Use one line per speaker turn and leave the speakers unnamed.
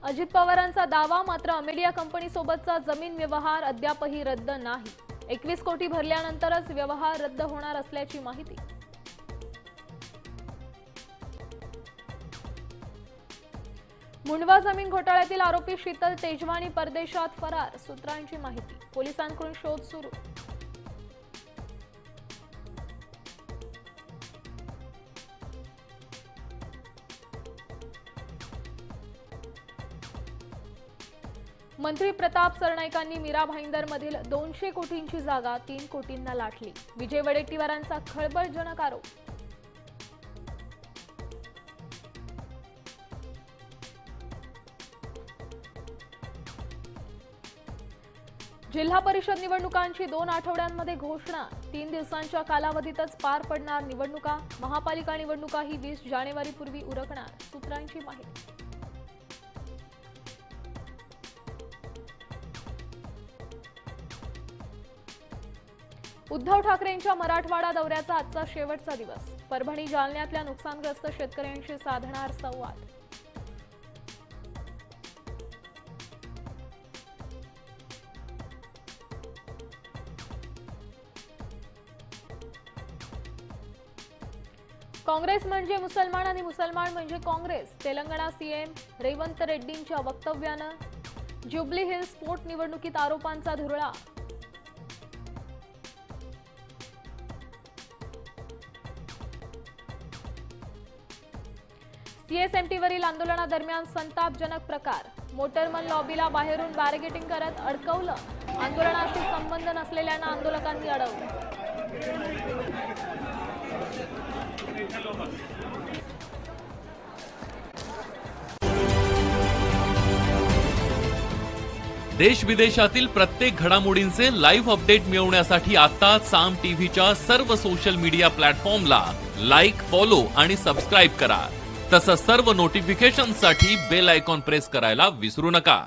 अजित पवारांचा दावा, मात्र अमेडिया कंपनीसोबतचा जमीन व्यवहार अद्यापही रद्द नाही। 21 कोटी भरल्यानंतरच व्यवहार रद्द होणार असल्याची माहिती। मुंडवा जमीन घोटाळ्यातील आरोपी शीतल तेजवानी परदेशात फरार, सूत्रांची माहिती। पोलिसांकडून शोध सुरू। मंत्री प्रताप सरनाईकांनी मीरा भाईंदरमधील 200 कोटींची जागा 3 कोटींना लाटली। विजय वडेट्टीवारांचा खळबळजनक आरोप। जिल्हा परिषद निवडणुकांची 2 आठवड्यांमध्ये घोषणा। 3 दिवसांच्या कालावधीतच पार पडणार निवडणुका। महापालिका निवडणुका ही 20 जानेवारीपूर्वी उरकणार, सूत्रांची माहिती। उद्धव ठाकरेंच्या मराठवाडा दौऱ्याचा आजचा शेवटचा दिवस। परभणी जालन्यातल्या नुकसानग्रस्त शेतकऱ्यांशी साधणार संवाद। काँग्रेस म्हणजे मुसलमान आणि मुसलमान म्हणजे काँग्रेस। तेलंगणा सीएम रेवंत रेड्डींच्या वक्तव्यानं जुबली हिल्स पोट निवडणुकीत आरोपांचा धुरळा। सीएसएमटीवरील आंदोलनादरम्यान संतापजनक प्रकार। मोटरमन लॉबीला बाहेरून बॅरिगेटिंग करत अडकवलं। आंदोलनाशी संबंध नसलेल्यांना आंदोलकांनी अडवलं।
देश विदेशातील प्रत्येक घडामोडींचे लाईव्ह अपडेट मिळवण्यासाठी आता साम टीव्हीच्या सर्व सोशल मीडिया प्लॅटफॉर्मला लाईक, फॉलो आणि सबस्क्राईब करा। तसंच सर्व नोटिफिकेशनसाठी बेल आयकॉन प्रेस करायला विसरू नका।